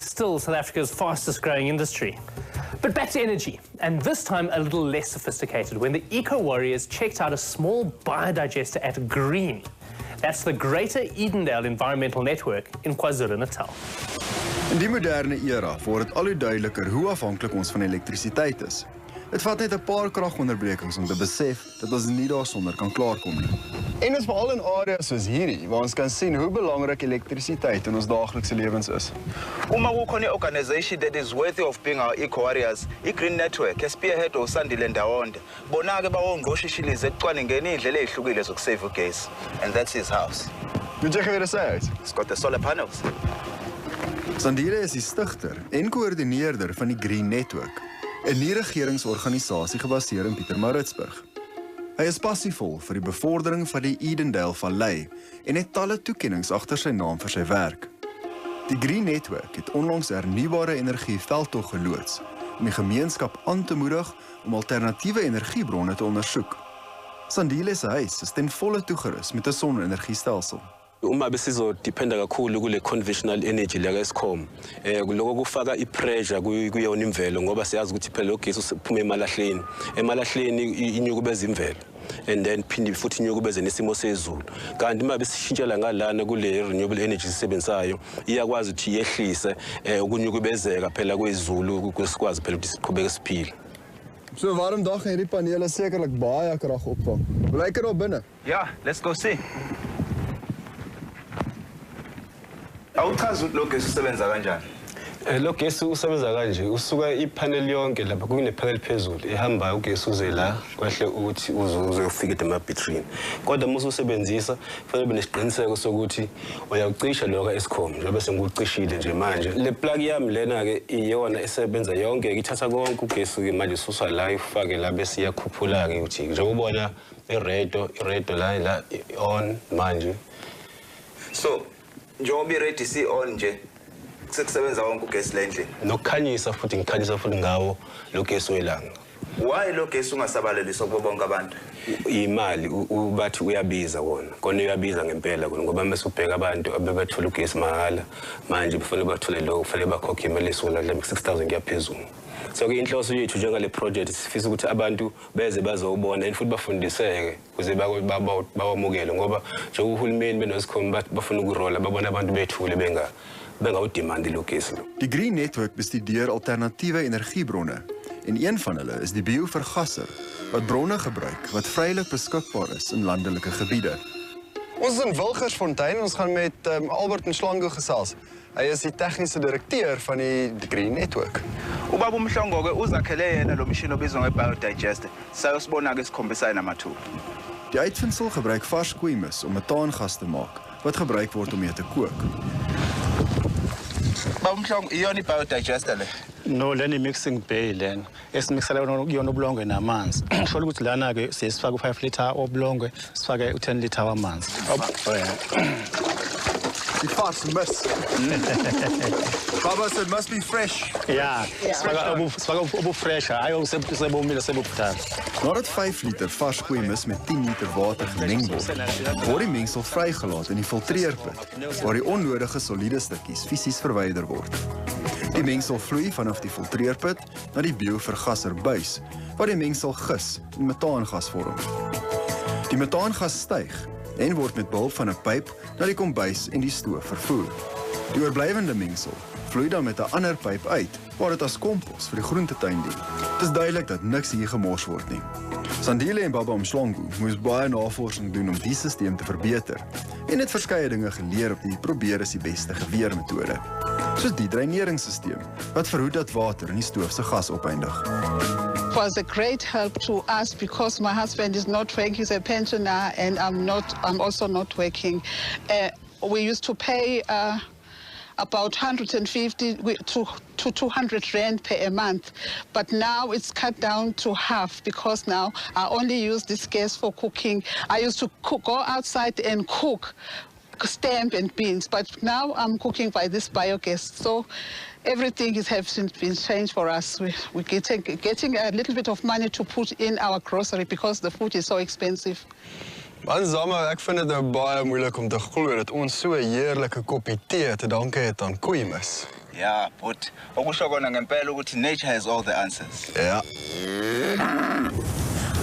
Still South Africa's fastest growing industry. But back to energy, and this time a little less sophisticated when the eco-warriors checked out a small biodigester at Green. That's the Greater Edendale Environmental Network in KwaZulu-Natal. In die moderne era word dit al hoe duideliker hoe afhanklik ons van elektrisiteit is. Dit vat net 'n paar kragonderbrekings om te besef dat ons nie daarsonder kan klaarkom nie. En ons veral in areas soos hierdie waar ons kan sien hoe belangrik elektrisiteit in ons daaglikse lewens is. Uma kukhona i-organization that is worthy of being our eco-warriors, i-Green Network, espearhead uSandile Ndawonde, bona-ke bawongqoshishilize ekucwaningeni iy'ndlela ey'hlukile zokusave ugesi. And that's his house. Moet jy weer sê? It's got the solar panels. Sandile is die stigter en koördineerder van die Green Network, 'n nie-regeringsorganisasie gebaseer in Pietermaritzburg. Hy is passievol vir die bevordering van die Edendale Vallei en het talle toekennings agter sy naam vir sy werk. Die Green Network het onlangs 'n hernubare energie veldtog geloods om die gemeenskap aan te moedig om alternatiewe energiebronne te ondersoek. Sandile se huis is ten volle toegerus met 'n sonne-energiestelsel. Uma besizodependa kakhulu kule conventional energy la Eskom lokho kufaka ipressure kuyona imvelo ngoba siyazi ukuthi phela ugesi uphuma emalahleni inyukubeza imvelo and then phindi futhi inyukubeza nesimo sezulu kanti uma besishintshela ngalana kule renewable energy sisebenzayo iyakwazi ukuthi yehlise ukunyukubezeka phela kwezulu kusikwazi phela ukuthi siqhubeke siphile. So waarom dag hierdie panele sekerlik baie krag opvang? Hoe lyk dit daar binne? Yeah, let's go see. Awuchaza lo gesi usebenza kanjani? Lo gesi usebenza kanje usuka ipanel yonke lapha kunepanel phezulu ehamba ugesi uze la kwahle ukuthi uzofika ema-battery. Kodwa uma usebenzisa kufanele ube nesiqiniseko sokuthi uyawucisha lokho Eskom njengoba sengucishile nje manje. Le plug yami lena ke iyona esebenza yonke ithatha konke ugesi ke manje ususwa la ifake la bese iyakhuphula ke uthi nje ubona iredo la on manje. So njengoba i-ready si-on nje sekusebenza wonke ugesi le ndlini. Nokukhanyisa futhi ngikhanyisa futhi ngawo lo gesi welanga. Why lo gesi ungasabaleliswa kubo bonke abantu? Imali bathi uyabiza wona. Kona uyabiza ngempela kona ngoba mase ubheka abantu abebethola ugesi mahhala manje kufanele bathole lo kufanele bakhokhe imali esona la 6000 kuyaphezulu. So ke inhloso yethu njengale project sifisa ukuthi abantu beze bazobona and futhi bafundiseke kuze bawamukele ngoba nje uhulumeni benosikhomba bafuna ukurola babona abantu bethule bengawudemand lo gesi. Die Green Network bestudeer alternatiewe energiebronne en een van hulle is die biovergasser wat bronne gebruik wat vrylik beskikbaar is in landelike gebiede. Ons is in Wilgersfontein en ons gaan met Albert Mhlongo gesels. Hy is die tegniese direkteur van die Green Network. Ubaba uMhlongo ke uzakhele yena lo machine obizwa nge-biodigester. Sayosibona-ke sikhombisane namathuba. Die uitvindsel gebruik vars koeimis om metaangas te maak wat gebruik word om mee te kook. Baba uMhlongo iyona i-biodigester le? No, lena mixing bay lena. Esimixela yona ubulongwe namanzi. Kusho ukuthi lana ke sisifaka u5 liter obulongwe, sifake u10 liter wamanzi. Die vars mis. Baba said must be fresh. Ja, sifaka obu-fresh, hayi sebomile sebubudala. Nadat 5 liter vars koeimis met 10 liter water gemeng word die mengsel vrygelaat in die filtreerput waar die onnodige soliede stukkies fisies verwyder word. Die mengsel vloei vanaf die filtreerput na die biovergasser buis waar die mengsel gis en metaangas vorm. Die metaangas styg en word met behulp van 'n pyp na die kombuis en die stoof vervoer. Die oorblywende mengsel vloei dan met 'n ander pyp uit waar dit as kompos vir die groentetuin dien. Dit is duidelik dat niks hier gemors word nie. Sandile en Baba Mhlongo moes baie navorsing doen om die stelsel te verbeter en het verskeie dinge geleer op die probeer is die beste geweer metode. Soos die dreineringsstelsel wat verhoed dat water in die stoof se gas opeindig. It was a great help to us because my husband is not working, he's a pensioner, and I'm also not working. We used to pay about 150 to 200 rand per month, but now it's cut down to half because now I only use this gas for cooking. I used to go outside and cook stamp and beans, but now I'm cooking by this biogas. So everything has been changed for us. We're getting a little bit of money to put in our grocery because the food is so expensive. Zama, ek vind dit nou baie moeilik om te glo dat ons so 'n heerlike koppie tee te danke het aan koeimis. Yeah, but okusho kona ngempela ukuthi nature has all the answers. Ja.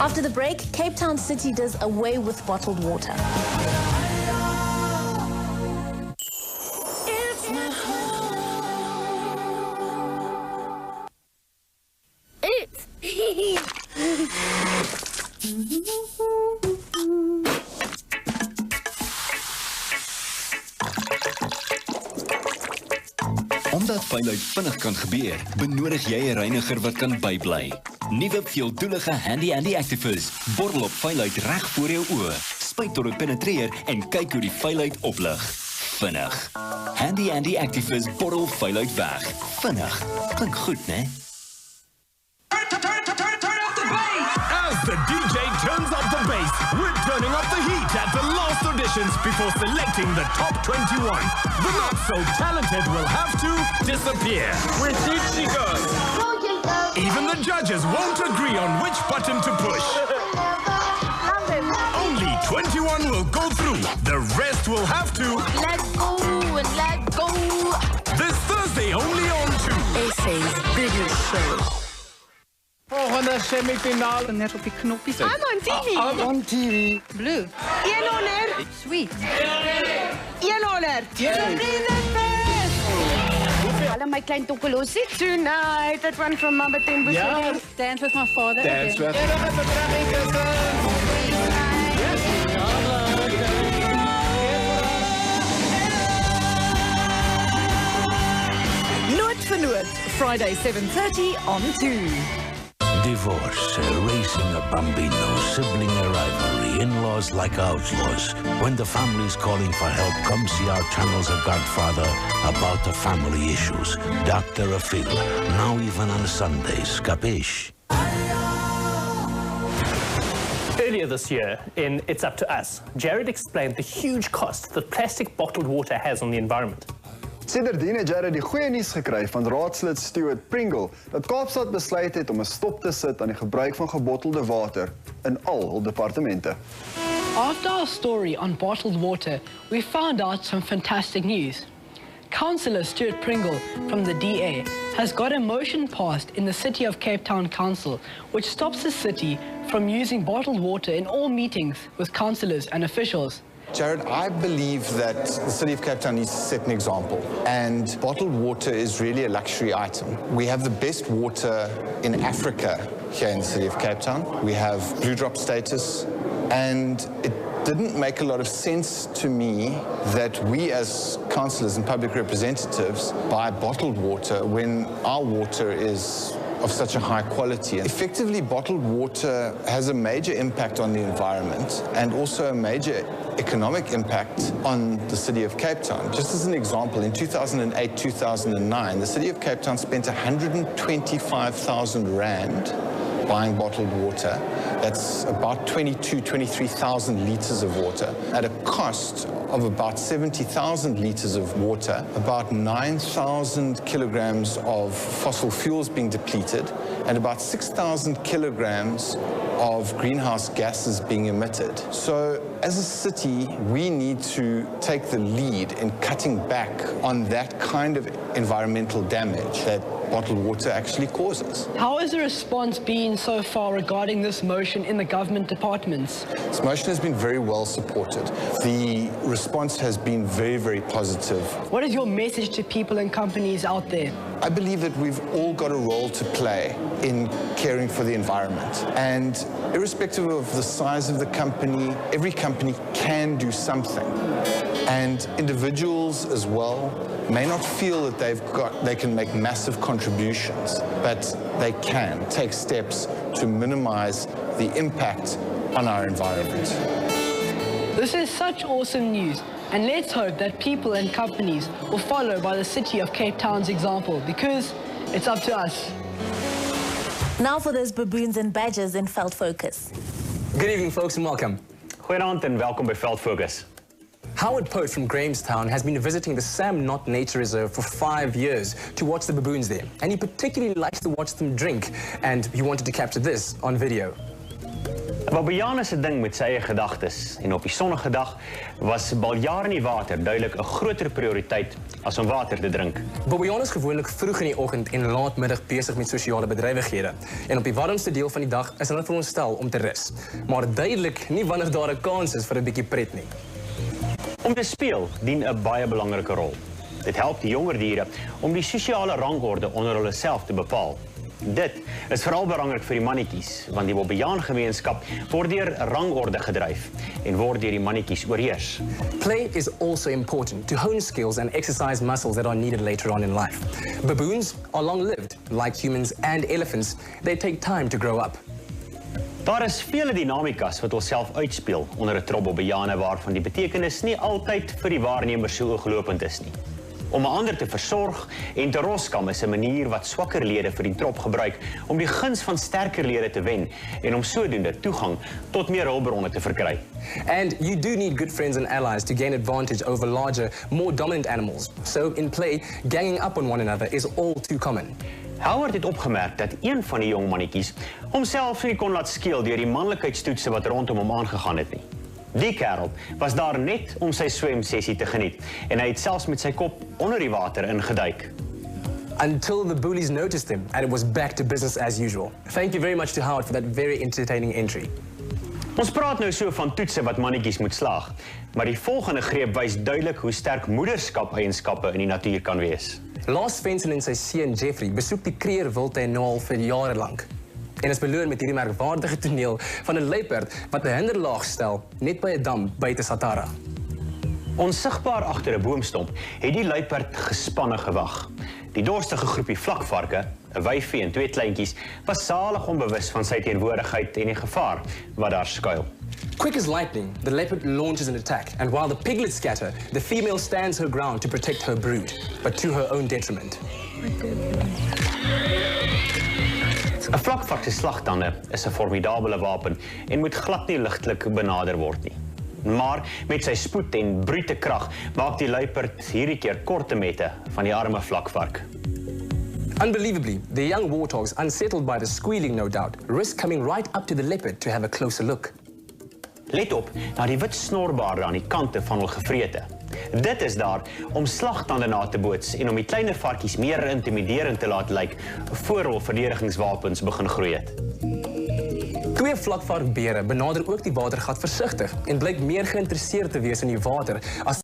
After the break, Cape Town City does away with bottled water. Omdat vuilheid vinnig kan gebeur, benodig jy 'n reiniger wat kan bybly. Nuwe veeldoelige Handy Andy Activus borrel op vuilheid reg voor jou oë. Spuit tot dit penetreer en kyk hoe die vuilheid oplig. Vinnig. Handy Andy Activus borrel vuilheid weg. Vinnig. Klink goed, né? As the DJ turns up the bass, we're turning up the heat at the last auditions before selecting the top 21. The not-so-talented will have to disappear. Where did she go? Even the judges won't agree on which button to push. Only 21 will go through. The rest will have to... Let go and let go. This Thursday only on 2. SA's biggest show. Volgende semifinale. Net op die knoppies. I'm on TV. I'm on TV. Blue. 100. Sweet. 100. Hallo my klein tokkolosie. Tonight at one from Mama Tembo. Ja. Dance with my father. Dance with Noord vir Noord, Friday 7:30 on 2. Divorce, raising a bambino, sibling rivalry, in-laws like outlaws. When the family's calling for help, come see our channel's a godfather about the family issues. Dr. Afil, now even on Sundays, capiche? Earlier this year, in It's Up to Us, Jared explained the huge cost that plastic bottled water has on the environment. Sedertdien het Jared die goeie nuus gekry van raadslid Stuart Pringle dat Kaapstad besluit het om 'n stop te sit aan die gebruik van gebottelde water in al hul departemente. After our story on bottled water, we found out some fantastic news. Councillor Stuart Pringle from the DA has got a motion passed in the City of Cape Town Council which stops the city from using bottled water in all meetings with councillors and officials. Jared, I believe that the City of Cape Town needs to set an example, and bottled water is really a luxury item. We have the best water in Africa here in the City of Cape Town. We have blue drop status, and it didn't make a lot of sense to me that we as councillors and public representatives buy bottled water when our water is of such a high quality. Effectively, bottled water has a major impact on the environment and also a major economic impact on the City of Cape Town. Just as an example, in 2008-2009, the City of Cape Town spent 125,000 rand buying bottled water. That's about 23,000 litres of water at a cost of about 70,000 litres of water, about 9,000 kilograms of fossil fuels being depleted, and about 6,000 kilograms of greenhouse gases being emitted. So as a city, we need to take the lead in cutting back on that kind of environmental damage that bottled water actually causes. How has the response been so far regarding this motion in the government departments? This motion has been very well supported. The response has been very, very positive. What is your message to people and companies out there? I believe that we've all got a role to play in caring for the environment. And irrespective of the size of the company, every company can do something. And individuals as well may not feel that they can make massive contributions, but they can take steps to minimize the impact on our environment. This is such awesome news, and let's hope that people and companies will follow by the City of Cape Town's example, because it's up to us. Now for those baboons and badgers in Veld Focus. Good evening, folks, and welcome. Goedenavond en welkom bij Veld Focus. Howard Pope from Grahamstown has been visiting the Sam Knott Nature Reserve for 5 years to watch the baboons there. And he particularly likes to watch them drink, and he wanted to capture this on video. 'n Babiaan is 'n ding met sy eie gedagtes en op die sonnige dag was baljare in die water duidelik 'n groter prioriteit as om water te drink. Babiaan is gewoonlik vroeg in die oggend en laatmiddag besig met sosiale bedrywighede. En op die warmste deel van die dag is hulle veronderstel om te rus. Maar duidelik nie wanneer daar 'n kans is vir 'n bietjie pret nie. Om te speel dien 'n baie belangrike rol. Dit help die jonger diere om die sosiale rangorde onder hulle self te bepaal. Dit is veral belangrik vir die mannetjies, want die Bobbejaan-gemeenskap word deur rangorde gedryf en word deur die mannetjies oorheers. Play is also important to hone skills and exercise muscles that are needed later on in life. Baboons are long-lived, like humans and elephants. They take time to grow up. Daar is vele dinamikas wat onsself uitspeel onder 'n trop bobbejane waarvan die betekenis nie altyd vir die waarnemer so ooglopend is nie. Om 'n ander te versorg en te roskam is 'n manier wat swakker lede vir die trop gebruik om die guns van sterker lede te wen en om sodoende toegang tot meer hulpbronne te verkry. And you do need good friends and allies to gain advantage over larger, more dominant animals. So in play, ganging up on one another is all too common. Howard het opgemerk dat een van die jong mannetjies homself nie kon laat skeel deur die manlikheidstoetse wat rondom hom aangegaan het nie. Die kerel was daar net om sy swemsessie te geniet en hy het selfs met sy kop onder die water ingeduik. Until the bullies noticed him and it was back to business as usual. Thank you very much to Howard for that very entertaining entry. Ons praat nou so van toetse wat mannetjies moet slaag, maar die volgende greep wys duidelik hoe sterk moederskap-eienskappe in die natuur kan wees. Lars Svensson en sy seun Jeffrey besoek die Kreer Wildtuin nou al vir jare lank. En is beloon met hierdie merkwaardige toneel van 'n luiperd wat 'n hinderlaag stel net by 'n dam buite Satara. Onsigbaar agter 'n boomstomp het die luiperd gespanne gewag. Die dorstige groepie vlakvarke, 'n wyfie en 2 kleintjies, was salig onbewus van sy teenwoordigheid en die gevaar wat daar skuil. Quick as lightning, the leopard launches an attack, and while the piglets scatter, the female stands her ground to protect her brood, but to her own detriment. 'n Vlakvark se slagtande is 'n formidabele wapen en moet glad nie ligtelik benader word nie. Maar met sy spoed en brute krag maak die luiperd hierdie keer korte mette van die arme vlakvark. Unbelievably, the young warthogs, unsettled by the squealing no doubt, risk coming right up to the leopard to have a closer look. Let op na die wit snorbaarde aan die kante van hul gevrete. Dit is daar om slagtande na te boots en om die kleiner varkies meer intimiderend te laat lyk voor hul verdedigingswapens begin groei het. 2 vlakvarkbere benader ook die watergat versigtig en blyk meer geïnteresseerd te wees in die water as